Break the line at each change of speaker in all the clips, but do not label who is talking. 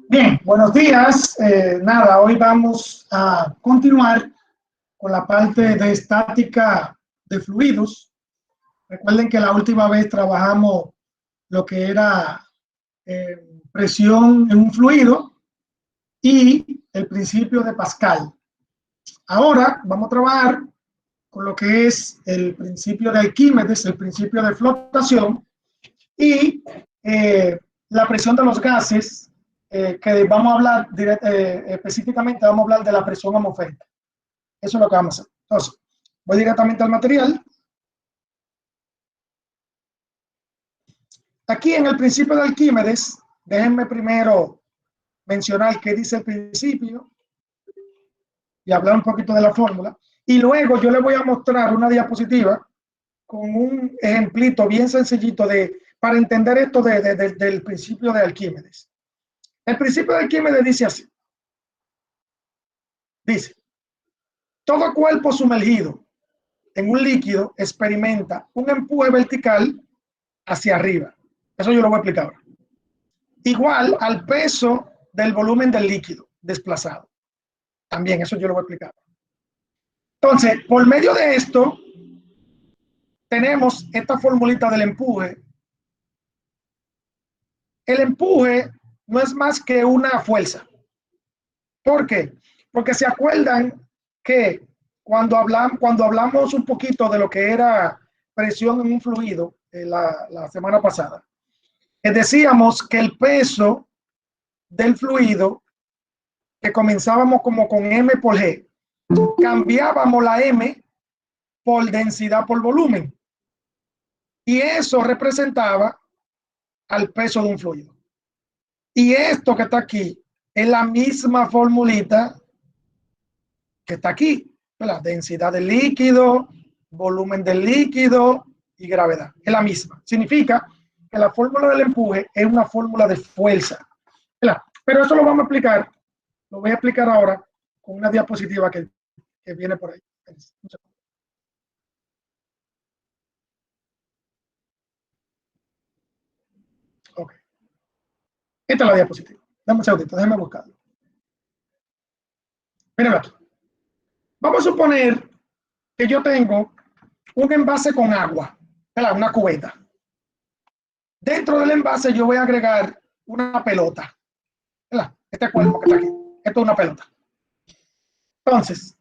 Bien, buenos días. Nada, hoy vamos a continuar con la parte de estática de fluidos. Recuerden que la última vez trabajamos lo que era presión en un fluido y el principio de Pascal. Ahora vamos a trabajar con lo que es el principio de Arquímedes, el principio de flotación y la presión de los gases, que vamos a hablar específicamente, vamos a hablar de la presión atmosférica. Eso es lo que vamos a hacer. Entonces, voy directamente al material. Aquí en el principio de Arquímedes, déjenme primero mencionar qué dice el principio y hablar un poquito de la fórmula. Y luego yo les voy a mostrar una diapositiva con un ejemplito bien sencillito para entender esto del principio de Arquímedes. El principio de Arquímedes dice así. Dice, todo cuerpo sumergido en un líquido experimenta un empuje vertical hacia arriba. Eso yo lo voy a explicar ahora. Igual al peso del volumen del líquido desplazado. También eso yo lo voy a explicar. Entonces, por medio de esto, tenemos esta formulita del empuje. El empuje no es más que una fuerza. ¿Por qué? Porque se acuerdan que cuando hablamos un poquito de lo que era presión en un fluido la semana pasada, decíamos que el peso del fluido, que comenzábamos como con M por G, cambiábamos la M por densidad por volumen. Y eso representaba al peso de un fluido. Y esto que está aquí es la misma formulita que está aquí, la densidad del líquido, volumen del líquido y gravedad. Es la misma. Significa que la fórmula del empuje es una fórmula de fuerza. Pero eso lo vamos a explicar, lo voy a explicar ahora con una diapositiva que viene por ahí. Ok. Esta es la diapositiva. Dame un segundito, déjame buscarlo. Miren aquí. Vamos a suponer que yo tengo un envase con agua, una cubeta. Dentro del envase yo voy a agregar una pelota. Este cuerpo que está aquí. Esto es una pelota. Entonces,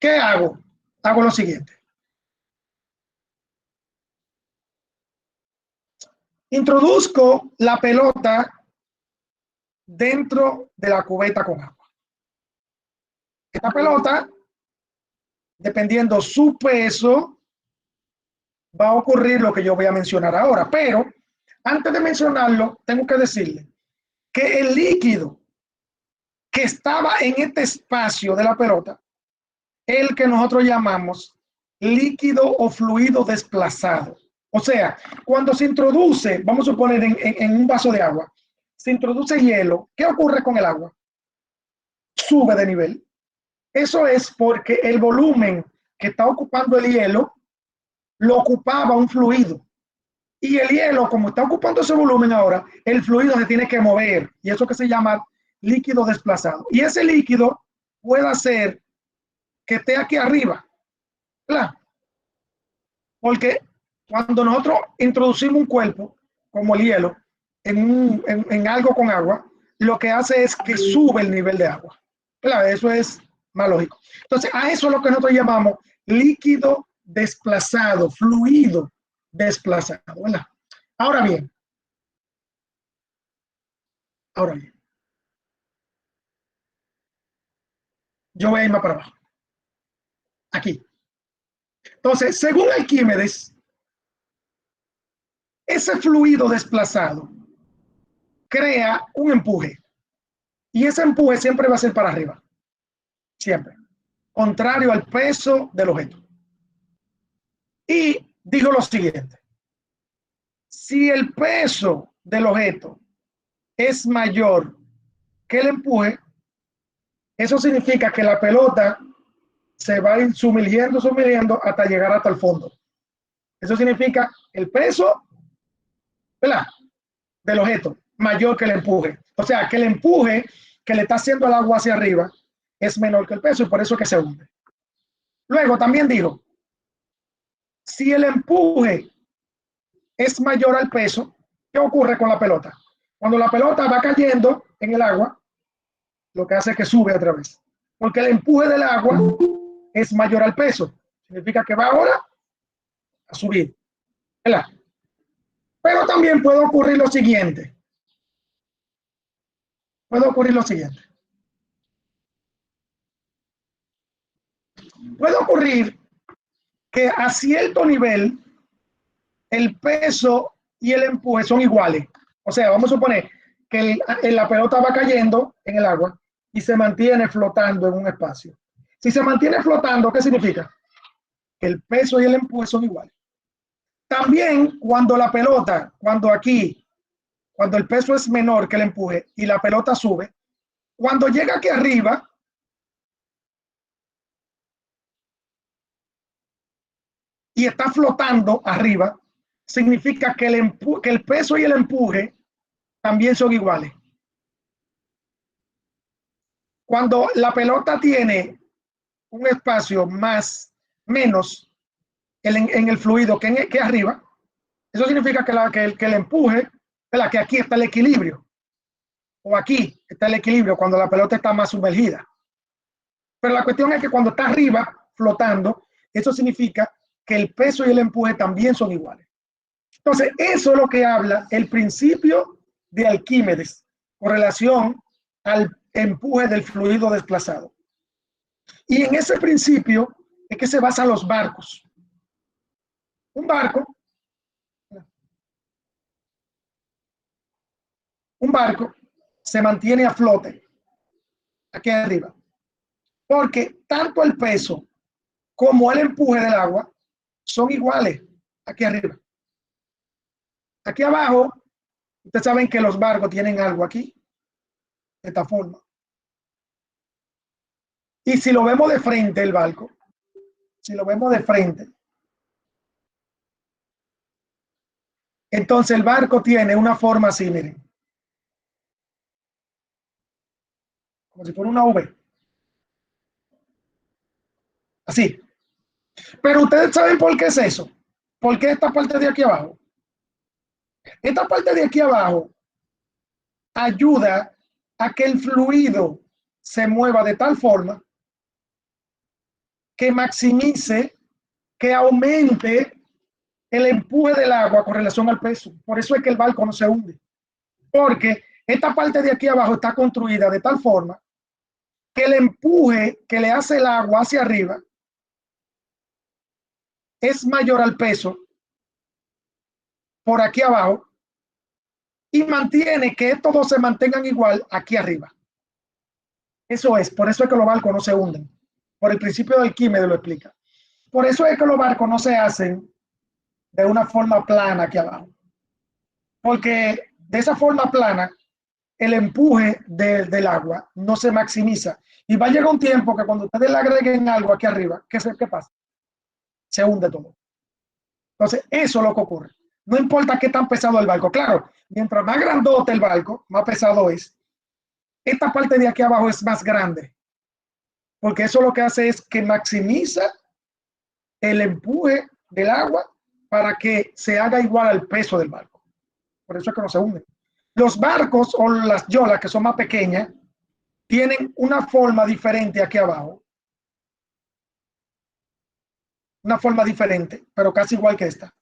¿qué hago? Hago lo siguiente. Introduzco la pelota dentro de la cubeta con agua. Esta pelota, dependiendo su peso, va a ocurrir lo que yo voy a mencionar ahora. Pero antes de mencionarlo, tengo que decirle que el líquido que estaba en este espacio de la pelota, el que nosotros llamamos líquido o fluido desplazado. O sea, cuando se introduce, vamos a suponer en un vaso de agua, se introduce hielo, ¿qué ocurre con el agua? Sube de nivel. Eso es porque el volumen que está ocupando el hielo lo ocupaba un fluido. Y el hielo, como está ocupando ese volumen ahora, el fluido se tiene que mover. Y eso que se llama líquido desplazado. Y ese líquido puede hacer que esté aquí arriba. ¿Claro? Porque cuando nosotros introducimos un cuerpo, como el hielo, en algo con agua, lo que hace es que sube el nivel de agua. Claro, eso es más lógico. Entonces, a eso es lo que nosotros llamamos líquido desplazado, fluido desplazado, ¿verdad? Ahora bien, yo voy a ir más para abajo. Aquí. Entonces, según Arquímedes, ese fluido desplazado crea un empuje. Y ese empuje siempre va a ser para arriba. Siempre. Contrario al peso del objeto. Y digo lo siguiente. Si el peso del objeto es mayor que el empuje, eso significa que la pelota se va a ir sumergiendo hasta llegar hasta el fondo. Eso significa el peso, ¿verdad?, del objeto mayor que el empuje. O sea, que el empuje que le está haciendo el agua hacia arriba es menor que el peso y por eso es que se hunde. Luego también dijo, si el empuje es mayor al peso, ¿qué ocurre con la pelota? Cuando la pelota va cayendo en el agua, lo que hace es que sube otra vez. Porque el empuje del agua es mayor al peso. Significa que va ahora a subir. ¿Verdad? Pero también puede ocurrir lo siguiente. Puede ocurrir lo siguiente. Puede ocurrir que a cierto nivel el peso y el empuje son iguales. O sea, vamos a suponer que la pelota va cayendo en el agua y se mantiene flotando en un espacio. Si se mantiene flotando, ¿qué significa? Que el peso y el empuje son iguales. También cuando la pelota, cuando el peso es menor que el empuje y la pelota sube, cuando llega aquí arriba, y está flotando arriba, significa que el peso y el empuje también son iguales. Cuando la pelota tiene un espacio menos en el fluido que arriba, eso significa que el empuje, que aquí está el equilibrio, o aquí está el equilibrio cuando la pelota está más sumergida. Pero la cuestión es que cuando está arriba, flotando, eso significa que el peso y el empuje también son iguales. Entonces, eso es lo que habla el principio de Arquímedes con relación al empuje del fluido desplazado. Y en ese principio es que se basan los barcos. Un barco se mantiene a flote aquí arriba, porque tanto el peso como el empuje del agua son iguales aquí arriba. Aquí abajo, ustedes saben que los barcos tienen algo aquí, de esta forma. Y si lo vemos de frente, el barco, si lo vemos de frente, entonces el barco tiene una forma así, miren, como si fuera una V, así. Pero ustedes saben por qué es eso. ¿Por qué esta parte de aquí abajo? Esta parte de aquí abajo ayuda a que el fluido se mueva de tal forma que maximice, que aumente el empuje del agua con relación al peso. Por eso es que el barco no se hunde. Porque esta parte de aquí abajo está construida de tal forma que el empuje que le hace el agua hacia arriba es mayor al peso por aquí abajo y mantiene que estos dos se mantengan igual aquí arriba. Eso es, por eso es que los barcos no se hunden. Por el principio de Arquímedes lo explica. Por eso es que los barcos no se hacen de una forma plana aquí abajo. Porque de esa forma plana, el empuje del agua no se maximiza. Y va a llegar un tiempo que cuando ustedes le agreguen algo aquí arriba, ¿qué pasa? Se hunde todo. Entonces, eso es lo que ocurre. No importa qué tan pesado el barco. Claro, mientras más grandote el barco, más pesado es. Esta parte de aquí abajo es más grande. Porque eso lo que hace es que maximiza el empuje del agua para que se haga igual al peso del barco. Por eso es que no se hunden. Los barcos o las yolas que son más pequeñas tienen una forma diferente aquí abajo. Una forma diferente, pero casi igual que esta.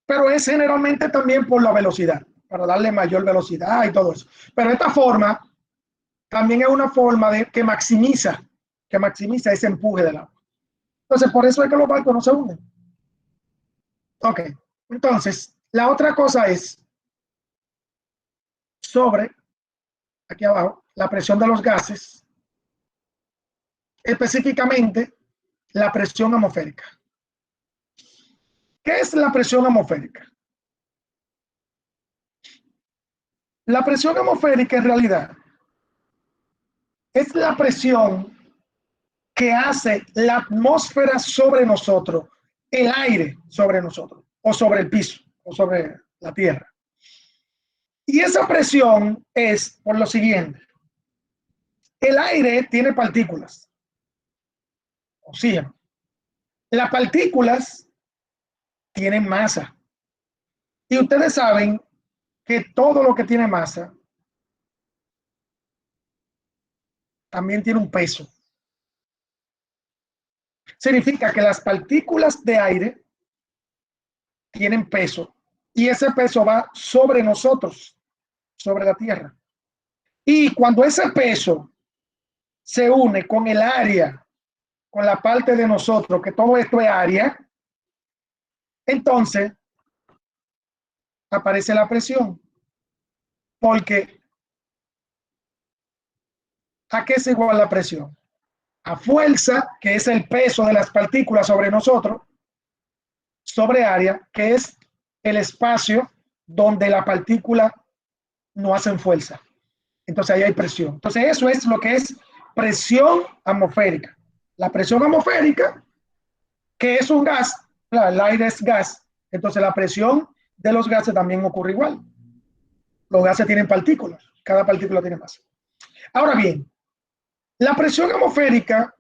Pero es generalmente también por la velocidad, para darle mayor velocidad y todo eso. Pero esta forma también es una forma que maximiza ese empuje del agua. Entonces, por eso es que los barcos no se hunden. Ok, entonces, la otra cosa es sobre, aquí abajo, la presión de los gases, específicamente la presión atmosférica. ¿Qué es la presión atmosférica? La presión atmosférica en realidad es la presión que hace la atmósfera sobre nosotros, el aire sobre nosotros, o sobre el piso, o sobre la tierra. Y esa presión es por lo siguiente. El aire tiene partículas, oxígeno. Las partículas tienen masa. Y ustedes saben que todo lo que tiene masa también tiene un peso. Significa que las partículas de aire tienen peso y ese peso va sobre nosotros, sobre la Tierra. Y cuando ese peso se une con el área, con la parte de nosotros, que todo esto es área, entonces aparece la presión. Porque ¿a qué es igual la presión? A fuerza, que es el peso de las partículas sobre nosotros, sobre área, que es el espacio donde la partícula no hacen fuerza. Entonces ahí hay presión. Entonces eso es lo que es presión atmosférica. La presión atmosférica, que es un gas, el aire es gas, entonces la presión de los gases también ocurre igual. Los gases tienen partículas, cada partícula tiene masa. Ahora bien, la presión atmosférica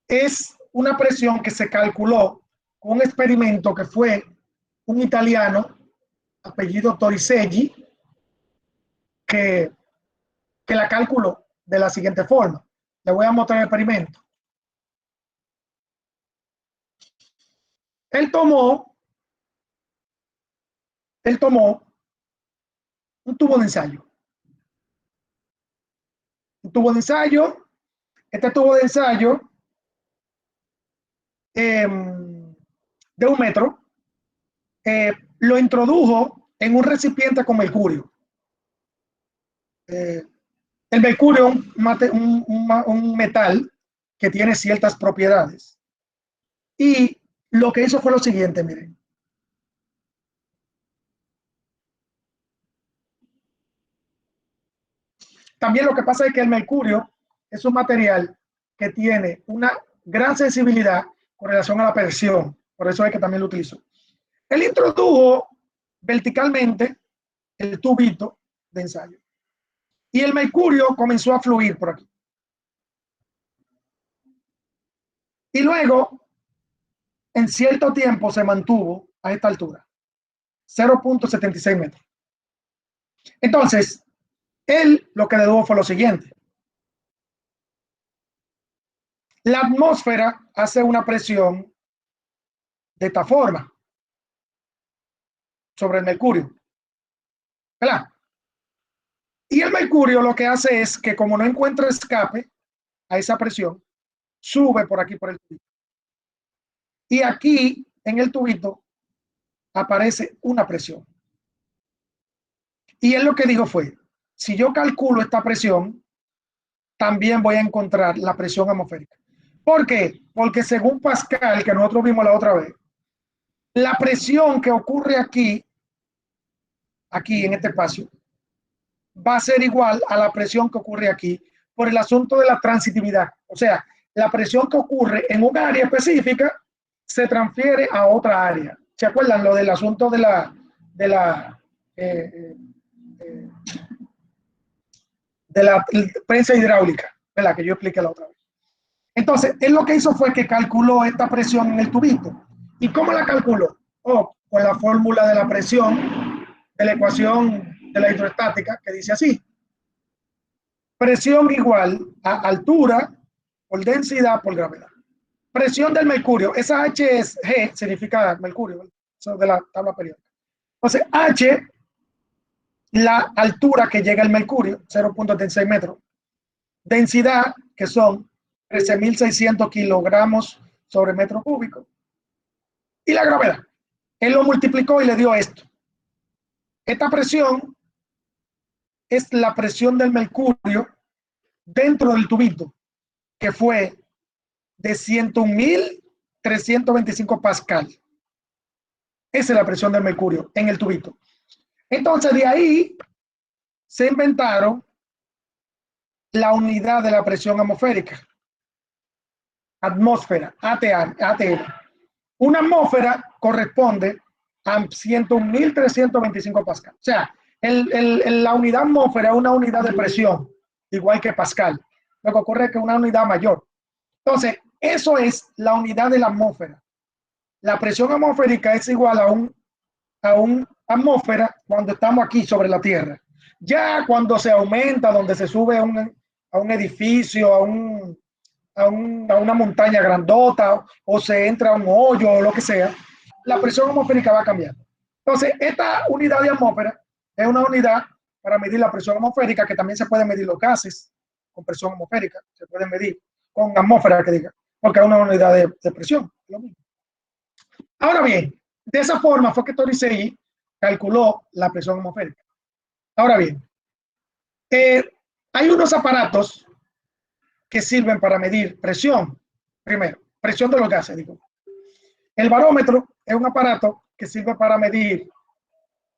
es una presión que se calculó con un experimento que fue un italiano, apellido Torricelli, que la calculó de la siguiente forma. Le voy a mostrar el experimento. Él tomó un tubo de ensayo. Un tubo de ensayo. Este tubo de ensayo de 1 metro lo introdujo en un recipiente con mercurio. El mercurio es un metal que tiene ciertas propiedades. Y lo que hizo fue lo siguiente, miren. También lo que pasa es que el mercurio es un material que tiene una gran sensibilidad con relación a la presión. Por eso es que también lo utilizo. Él introdujo verticalmente el tubito de ensayo. Y el mercurio comenzó a fluir por aquí. Y luego, en cierto tiempo, se mantuvo a esta altura, 0.76 metros. Entonces, él lo que dedujo fue lo siguiente. La atmósfera hace una presión de esta forma sobre el mercurio, ¿verdad? Y el mercurio lo que hace es que, como no encuentra escape a esa presión, sube por aquí, por el tubito. Y aquí, en el tubito, aparece una presión. Y él lo que dijo fue, si yo calculo esta presión, también voy a encontrar la presión atmosférica. ¿Por qué? Porque según Pascal, que nosotros vimos la otra vez, la presión que ocurre aquí en este espacio, va a ser igual a la presión que ocurre aquí por el asunto de la transitividad. O sea, la presión que ocurre en un área específica se transfiere a otra área. ¿Se acuerdan lo del asunto de la prensa hidráulica, ¿verdad? Que yo expliqué la otra vez? Entonces, él lo que hizo fue que calculó esta presión en el tubito. ¿Y cómo la calculó? Oh, con la fórmula de la presión de la ecuación de la hidroestática, que dice así: presión igual a altura por densidad por gravedad. Presión del mercurio, esa H es G, significa mercurio, eso de la tabla periódica. Entonces, H, la altura que llega el mercurio, 0.36 metros. Densidad, que son 13.600 kilogramos sobre metro cúbico. Y la gravedad. Él lo multiplicó y le dio esto. Esta presión es la presión del mercurio dentro del tubito, que fue de 101.325 pascal. Esa es la presión del mercurio en el tubito. Entonces, de ahí se inventaron la unidad de la presión atmosférica. Atmósfera, ATM. Una atmósfera corresponde a 101.325 pascal. O sea, La unidad atmósfera es una unidad de presión, igual que Pascal. Lo que ocurre es que es una unidad mayor. Entonces, eso es la unidad de la atmósfera. La presión atmosférica es igual a un atmósfera cuando estamos aquí sobre la Tierra. Ya cuando se aumenta, donde se sube a un edificio, a una montaña grandota, o se entra a un hoyo o lo que sea, la presión atmosférica va cambiando. Entonces, esta unidad de atmósfera es una unidad para medir la presión atmosférica, que también se puede medir los gases con presión atmosférica, se puede medir con atmósfera, que diga, porque es una unidad de presión. Lo mismo. Ahora bien, de esa forma fue que Torricelli calculó la presión atmosférica. Ahora bien, hay unos aparatos que sirven para medir presión. Primero, presión de los gases, digo. El barómetro es un aparato que sirve para medir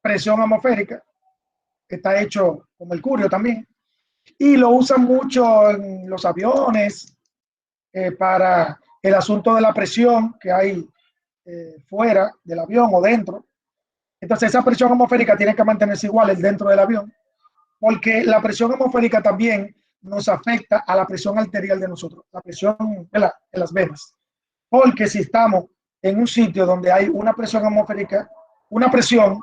presión atmosférica, que está hecho con mercurio también, y lo usan mucho en los aviones para el asunto de la presión que hay fuera del avión o dentro. Entonces esa presión atmosférica tiene que mantenerse igual dentro del avión, porque la presión atmosférica también nos afecta a la presión arterial de nosotros, la presión de las venas. Porque si estamos en un sitio donde hay una presión atmosférica, una presión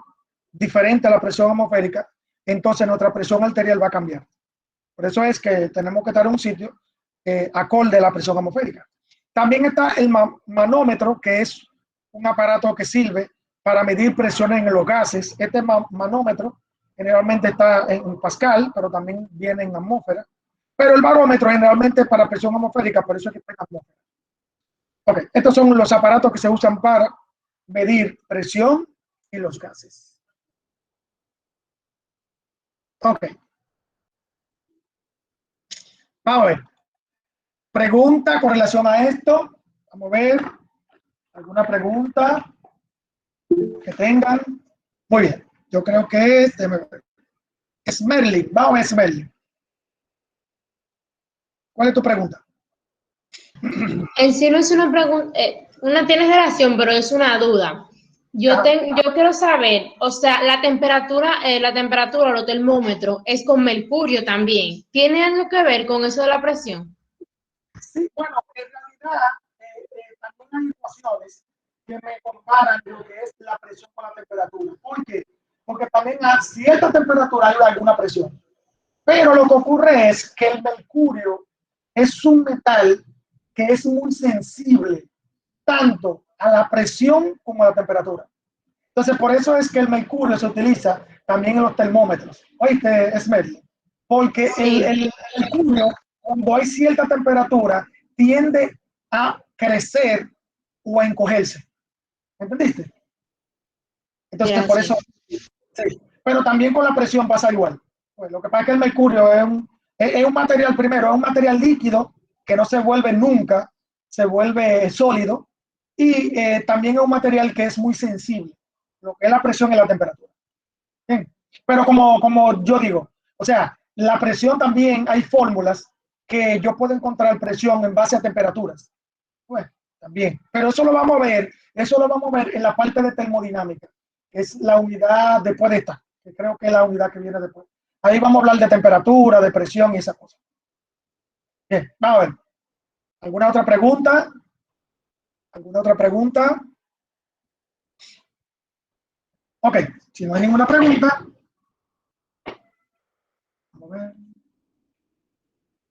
diferente a la presión atmosférica, entonces nuestra presión arterial va a cambiar. Por eso es que tenemos que estar en un sitio acorde a la presión atmosférica. También está el manómetro, que es un aparato que sirve para medir presiones en los gases. Este manómetro generalmente está en Pascal, pero también viene en atmósfera. Pero el barómetro generalmente es para presión atmosférica, por eso es que está en atmósfera. Okay. Estos son los aparatos que se usan para medir presión y los gases. Ok. Vamos a ver. Pregunta con relación a esto. Vamos a ver. ¿Alguna pregunta que tengan? Muy bien. Yo creo que es Merlin. Vamos a ver, Merlin. ¿Cuál es tu pregunta?
En sí no es una pregunta, una tiene relación, pero es una duda. Yo quiero saber, o sea, la temperatura o los termómetros es con mercurio también. ¿Tiene algo que ver con eso de la presión?
Sí, bueno, en realidad también hay ecuaciones que me comparan lo que es la presión con la temperatura. ¿Por qué? Porque también a cierta temperatura hay alguna presión. Pero lo que ocurre es que el mercurio es un metal que es muy sensible tanto a la presión como a la temperatura. Entonces, por eso es que el mercurio se utiliza también en los termómetros. Oíste, Esmeralda, porque
Sí.
el mercurio, cuando hay cierta temperatura, tiende a crecer o a encogerse. ¿Entendiste? Entonces, por eso, sí. Pero también con la presión pasa igual. Pues lo que pasa es que el mercurio es un material, primero, es un material líquido que no se vuelve nunca, se vuelve sólido, y también es un material que es muy sensible, lo que es la presión y la temperatura. Bien. Pero como yo digo, o sea, la presión también hay fórmulas que yo puedo encontrar presión en base a temperaturas. Bueno, también. Pero eso lo vamos a ver en la parte de termodinámica, que es la unidad después de esta, que creo que es la unidad que viene después. Ahí vamos a hablar de temperatura, de presión y esas cosas. Bien, vamos a ver. ¿Alguna otra pregunta? ¿Alguna otra pregunta? Ok, si no hay ninguna pregunta, vamos a ver.